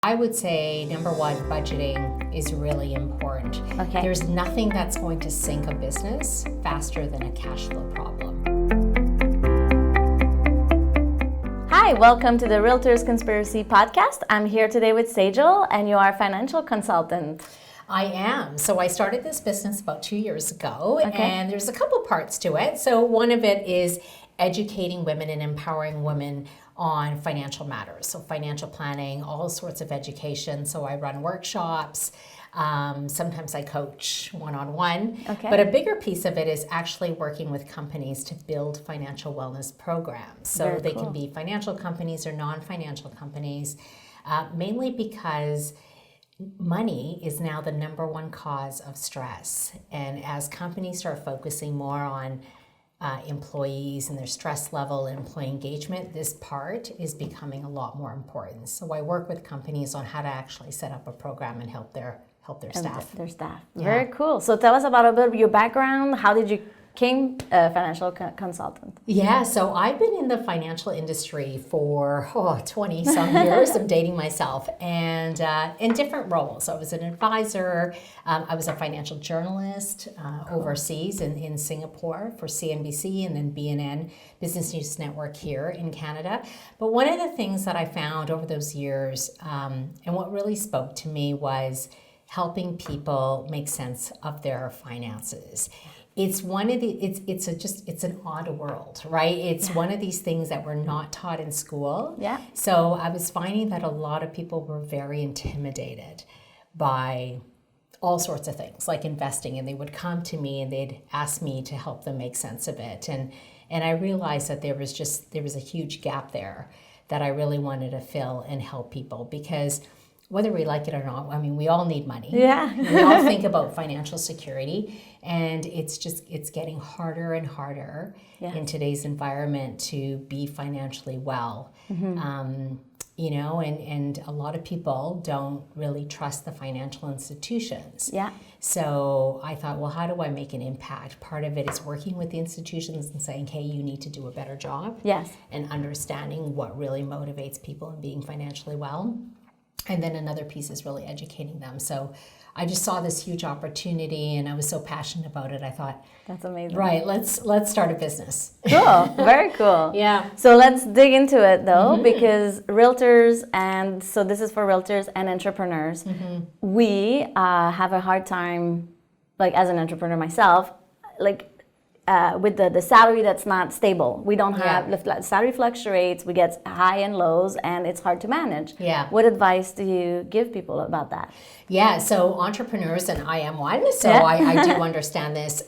I would say, number one, budgeting is really important. Okay. There's nothing that's going to sink a business faster than a cash flow problem. Hi, welcome to the Realtors Conspiracy Podcast. I'm here today with Saijal, and you are a financial consultant. I am. So I started this business about 2 years ago, Okay. and there's a couple parts to it. So one of it is educating women and empowering women on financial matters. So financial planning, all sorts of education. So I run workshops. Sometimes I coach one-on-one. Okay. But a bigger piece of it is actually working with companies to build financial wellness programs. So Very they cool. can be financial companies or non-financial companies, mainly because money is now the number one cause of stress. And as companies start focusing more on employees and their stress level and employee engagement, this part is becoming a lot more important. So I work with companies on how to actually set up a program and help their staff. Their staff. Yeah. Very cool. So tell us about a bit of your background. How did you become a financial consultant? Yeah, so I've been in the financial industry for 20 some years. I'm dating myself, and in different roles. I was an advisor. I was a financial journalist overseas in Singapore for CNBC and then BNN, Business News Network here in Canada. But one of the things that I found over those years, and what really spoke to me, was helping people make sense of their finances. It's one of the it's an odd world, right? It's one of these things that we're not taught in school. Yeah. So I was finding that a lot of people were very intimidated by all sorts of things like investing, and they would come to me and they'd ask me to help them make sense of it. And I realized that there was a huge gap there that I really wanted to fill and help people, because whether we like it or not, I mean, we all need money. Yeah. We all think about financial security, and it's getting harder and harder in today's environment to be financially well. And a lot of people don't really trust the financial institutions. Yeah. So I thought, well, how do I make an impact? Part of it is working with the institutions and saying, hey, you need to do a better job. Yes. And understanding what really motivates people in being financially well. And then another piece is really educating them. So I just saw this huge opportunity, and I was so passionate about it. I thought, That's amazing. right, let's start a business. Cool. Very cool. Yeah. So let's dig into it though, because realtors, and so this is for realtors and entrepreneurs, we have a hard time, like as an entrepreneur myself, like with the salary that's not stable. We don't have, the salary fluctuates, we get high and lows, and it's hard to manage. Yeah. What advice do you give people about that? Yeah, so entrepreneurs, and I am one, so I do understand this.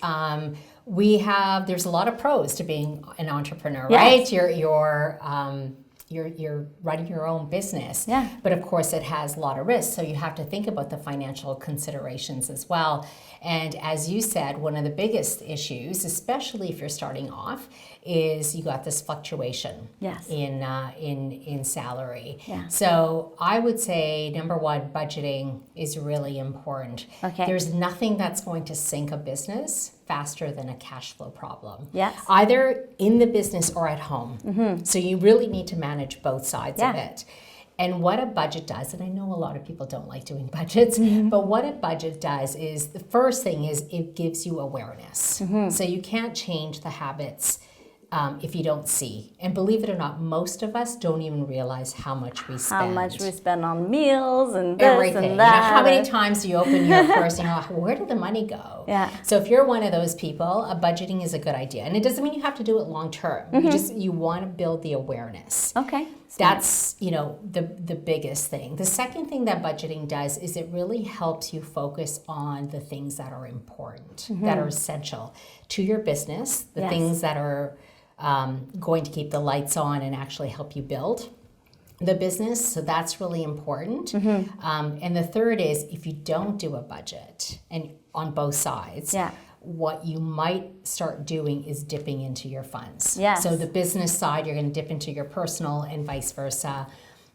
There's a lot of pros to being an entrepreneur, right? You're running your own business. Yeah. But of course it has a lot of risks. So you have to think about the financial considerations as well. And as you said, one of the biggest issues, especially if you're starting off, is you got this fluctuation in salary. Yeah. So I would say, number one, budgeting is really important. Okay. There's nothing that's going to sink a business faster than a cash flow problem. Yes. Either in the business or at home. So you really need to manage both sides of it. And what a budget does, and I know a lot of people don't like doing budgets, but what a budget does is, the first thing is it gives you awareness. So you can't change the habits if you don't see. And believe it or not, most of us don't even realize how much we spend. How much we spend on meals and this Everything. and that. How many times do you open your purse and you're like, where did the money go? Yeah. So if you're one of those people, budgeting is a good idea. And it doesn't mean you have to do it long term. You want to build the awareness. Okay. That's, the biggest thing. The second thing that budgeting does is it really helps you focus on the things that are important, that are essential to your business, the things that are going to keep the lights on and actually help you build the business. So that's really important. And the third is, if you don't do a budget, and on both sides, what you might start doing is dipping into your funds. Yes. So the business side, you're going to dip into your personal, and vice versa.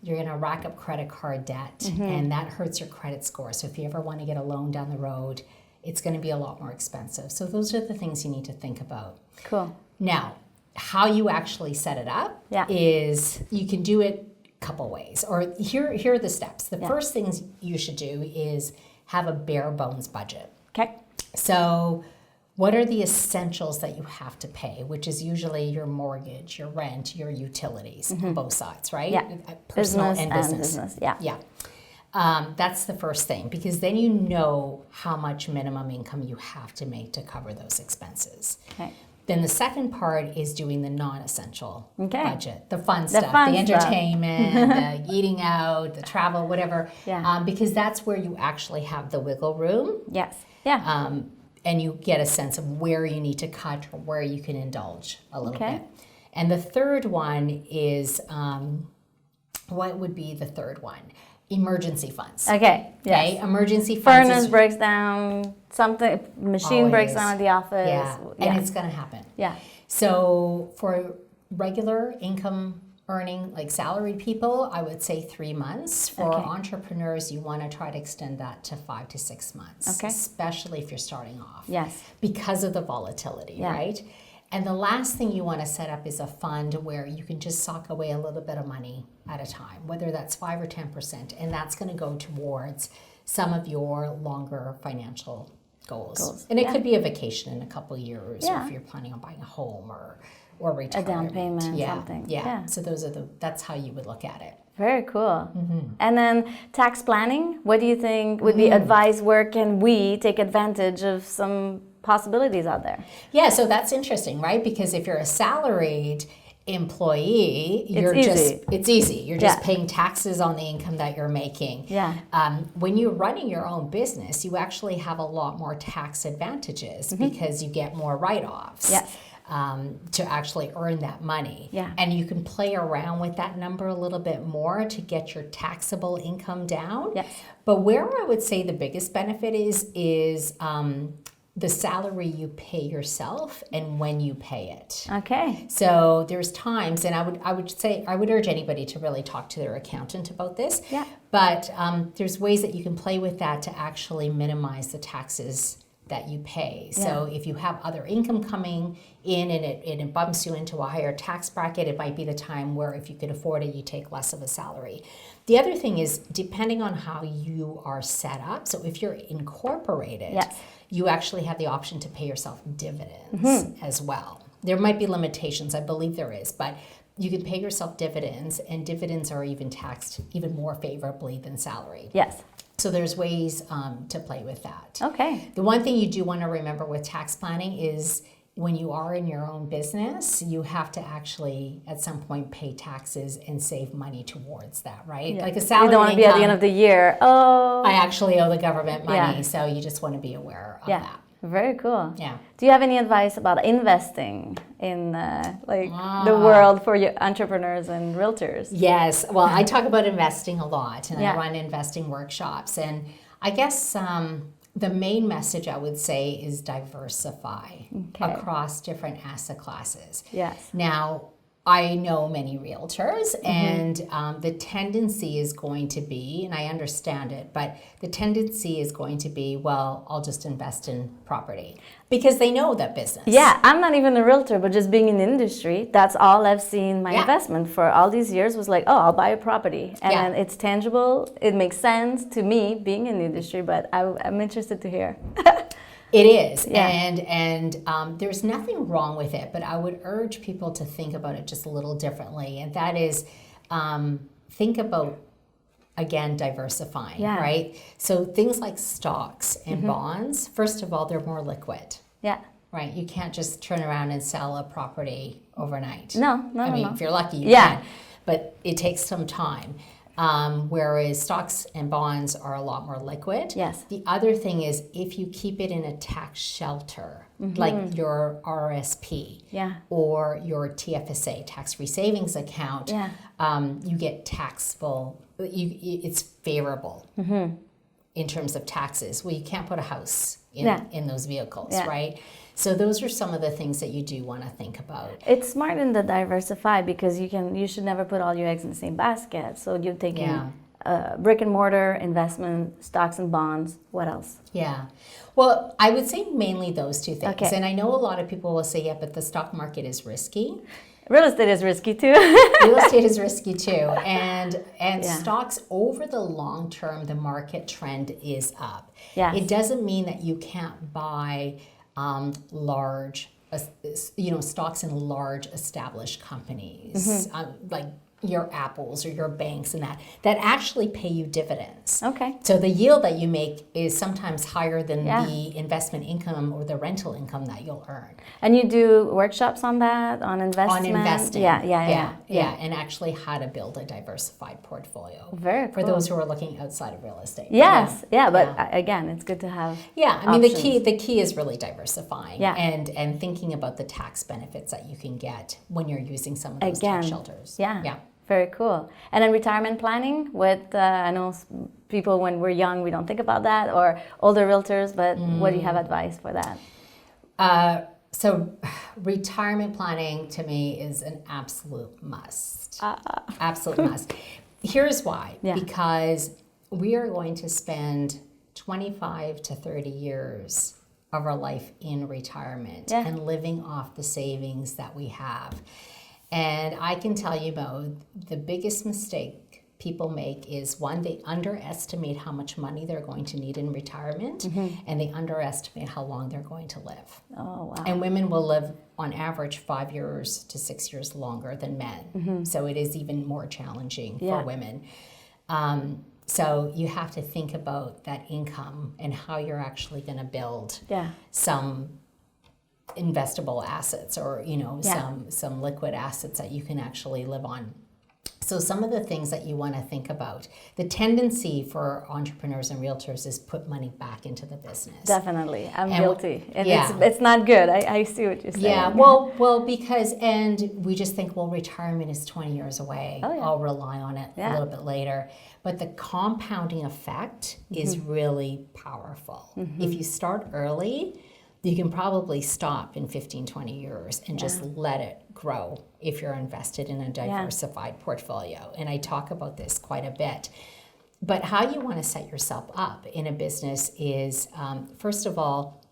You're going to rack up credit card debt, and that hurts your credit score. So if you ever want to get a loan down the road, it's going to be a lot more expensive. So those are the things you need to think about. Cool. Now, how you actually set it up is, you can do it couple ways, or here are the steps. The first things you should do is have a bare bones budget. Okay. So what are the essentials that you have to pay, which is usually your mortgage, your rent, your utilities on both sides, right? Yeah. Personal Business and business. Yeah. Yeah. That's the first thing, because then you know how much minimum income you have to make to cover those expenses. Okay. Then the second part is doing the non-essential budget, the fun stuff, fun the stuff. entertainment, the eating out, the travel, whatever. Yeah. Because that's where you actually have the wiggle room. Yes. Yeah. And you get a sense of where you need to cut or where you can indulge a little bit. And the third one is, what would be the third one? Emergency funds. Okay. Okay. Yes. Emergency funds. Furnace breaks down. Something machine breaks down at the office. Yeah. And it's going to happen. Yeah. So for regular income earning, like salaried people, I would say 3 months. For entrepreneurs, you want to try to extend that to 5 to 6 months, especially if you're starting off. Yes. Because of the volatility, right? And the last thing you want to set up is a fund where you can just sock away a little bit of money at a time, whether that's 5 or 10%, and that's going to go towards some of your longer financial goals. And it could be a vacation in a couple of years, or if you're planning on buying a home or retirement. A down payment, something. Yeah. So that's how you would look at it. Very cool. And then tax planning, what do you think would be advice? Where can we take advantage of some possibilities out there? Yeah, so that's interesting, right? Because if you're a salaried employee, it's easy. You're just paying taxes on the income that you're making. Yeah. When you're running your own business, you actually have a lot more tax advantages because you get more write-offs. Yes. To actually earn that money. Yeah. And you can play around with that number a little bit more to get your taxable income down. Yes. But where I would say the biggest benefit is the salary you pay yourself and when you pay it. Okay. So there's times, and I would urge anybody to really talk to their accountant about this. Yeah. But there's ways that you can play with that to actually minimize the taxes that you pay. So if you have other income coming in and it bumps you into a higher tax bracket, it might be the time where if you can afford it, you take less of a salary. The other thing is, depending on how you are set up, so if you're incorporated, you actually have the option to pay yourself dividends as well. There might be limitations, I believe there is, but you can pay yourself dividends, and dividends are even taxed even more favorably than salary. Yes. So there's ways to play with that. Okay. The one thing you do want to remember with tax planning is when you are in your own business, you have to actually at some point pay taxes and save money towards that, right? Yeah. Like a salary you don't want to be at the end of the year. Oh, I actually owe the government money, so you just want to be aware of that. Very cool. Yeah. Do you have any advice about investing in the world for your entrepreneurs and realtors? Yes. Well, I talk about investing a lot, and I run investing workshops. And I guess the main message I would say is diversify across different asset classes. Yes. Now, I know many realtors, and the tendency is going to be, and I understand it, but the tendency is going to be, well, I'll just invest in property because they know that business. Yeah, I'm not even a realtor, but just being in the industry, that's all I've seen my investment for all these years was like, oh, I'll buy a property. And then it's tangible. It makes sense to me being in the industry, but I'm interested to hear. It is, and there's nothing wrong with it, but I would urge people to think about it just a little differently, and that is think about, again, diversifying, right? So things like stocks and bonds, first of all, they're more liquid. Yeah. Right, you can't just turn around and sell a property overnight. No. I mean, if you're lucky, you can, but it takes some time. Whereas stocks and bonds are a lot more liquid. Yes. The other thing is if you keep it in a tax shelter, like your RSP or your TFSA, tax-free savings account, you get taxable. It's favorable in terms of taxes. Well, you can't put a house in those vehicles, right? So those are some of the things that you do want to think about. It's smart in the diversify because you should never put all your eggs in the same basket. So you're taking brick and mortar, investment, stocks and bonds. What else? Yeah. Well, I would say mainly those two things. Okay. And I know a lot of people will say, yeah, but the stock market is risky. Real estate is risky too. Real estate is risky too. And Yeah. stocks over the long term, the market trend is up. Yes. It doesn't mean that you can't buy large, stocks in large established companies, like your Apples or your banks and that actually pay you dividends. Okay. So the yield that you make is sometimes higher than Yeah. the investment income or the rental income that you'll earn. And you do workshops on that, on investment? On investing. Yeah. And actually how to build a diversified portfolio. Very For cool. those who are looking outside of real estate. Yes, but again, it's good to have. Yeah, I mean options. the key is really diversifying and thinking about the tax benefits that you can get when you're using some of those tax shelters. Yeah. Very cool. And then retirement planning with, I know people when we're young, we don't think about that, or older realtors, but what do you have advice for that? So retirement planning to me is an absolute must. Absolute must. Here's why. Yeah. Because we are going to spend 25 to 30 years of our life in retirement and living off the savings that we have. And I can tell you, Mo, the biggest mistake people make is one, they underestimate how much money they're going to need in retirement, and they underestimate how long they're going to live. Oh, wow. And women will live on average 5 years to 6 years longer than men. So it is even more challenging for women. So you have to think about that income and how you're actually going to build some investable assets or some liquid assets that you can actually live on. So some of the things that you want to think about, the tendency for entrepreneurs and realtors is put money back into the business. Definitely. I'm guilty. And yeah. it's not good. I see what you're saying. Yeah, well, because, and we just think, well, retirement is 20 years away. Oh, yeah. I'll rely on it a little bit later. But the compounding effect is really powerful. If you start early, you can probably stop in 15, 20 years and just let it grow if you're invested in a diversified portfolio. And I talk about this quite a bit. But how you want to set yourself up in a business is, first of all,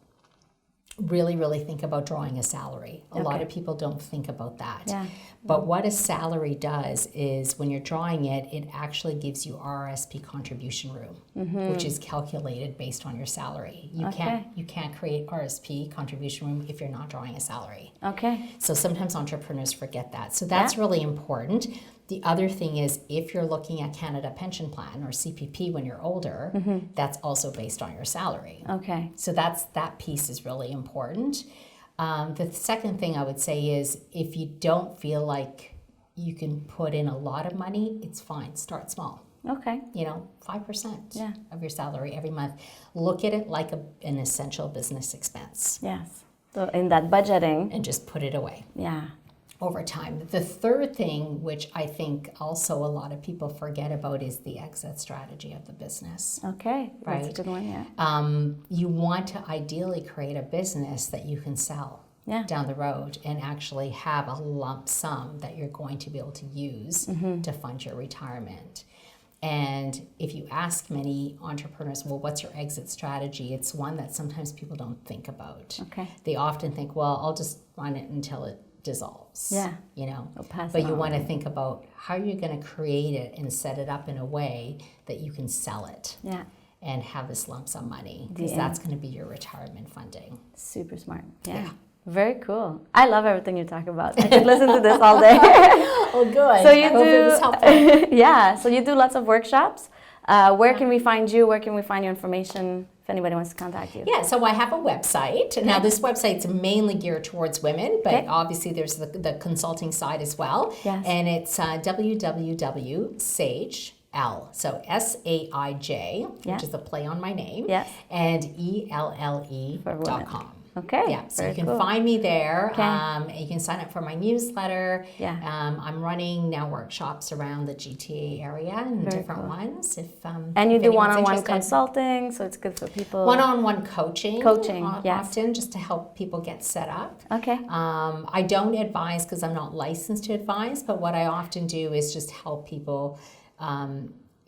really, really think about drawing a salary. A lot of people don't think about that. Yeah. But what a salary does is when you're drawing it, it actually gives you RRSP contribution room, which is calculated based on your salary. You can't create RSP contribution room if you're not drawing a salary. Okay. So sometimes entrepreneurs forget that. So that's really important. The other thing is if you're looking at Canada Pension Plan or CPP when you're older, that's also based on your salary. Okay. So that piece is really important. The second thing I would say is if you don't feel like you can put in a lot of money, it's fine. Start small. Okay. 5% of your salary every month. Look at it like an essential business expense. Yes. So in that budgeting. And just put it away. Yeah. Over time. The third thing, which I think also a lot of people forget about, is the exit strategy of the business. Okay, right? That's a good one, yeah. You want to ideally create a business that you can sell down the road and actually have a lump sum that you're going to be able to use to fund your retirement. And if you ask many entrepreneurs, well, what's your exit strategy? It's one that sometimes people don't think about. Okay. They often think, well, I'll just run it until it dissolves. Yeah. But you want to think about how you're going to create it and set it up in a way that you can sell it. Yeah. And have this lump sum money, because that's going to be your retirement funding. Super smart. Yeah. Very cool. I love everything you talk about. I could listen to this all day. Oh, good. So you I hope it was helpful. So you do lots of workshops. Where can we find you? Where can we find your information if anybody wants to contact you? Yeah, so I have a website. Now, this website's mainly geared towards women, but obviously there's the consulting side as well. Yes. And it's www.SaijElle, so SAIJ, which is a play on my name, and ELLE.com. Okay. Yeah, so you can find me there. You can sign up for my newsletter. Yeah. I'm running now workshops around the GTA area and different ones. And you if do anyone's one-on-one interested. consulting, so it's good for people. One-on-one coaching. Yes. Often, just to help people get set up. Okay. I don't advise because I'm not licensed to advise, but what I often do is just help people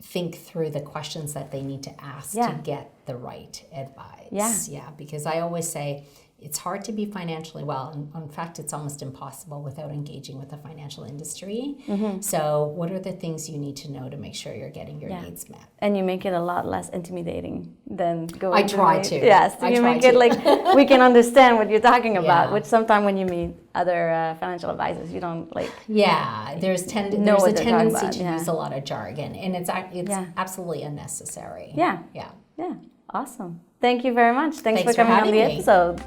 think through the questions that they need to ask to get the right advice. Yeah. Because I always say, it's hard to be financially well. In fact, it's almost impossible without engaging with the financial industry. So what are the things you need to know to make sure you're getting your needs met? And you make it a lot less intimidating than going I try to. Yes, you make it like we can understand what you're talking about, which sometimes when you meet other financial advisors, you don't like. Yeah, there's a tendency to use a lot of jargon, and it's absolutely unnecessary. Yeah. Awesome. Thanks for coming on the episode.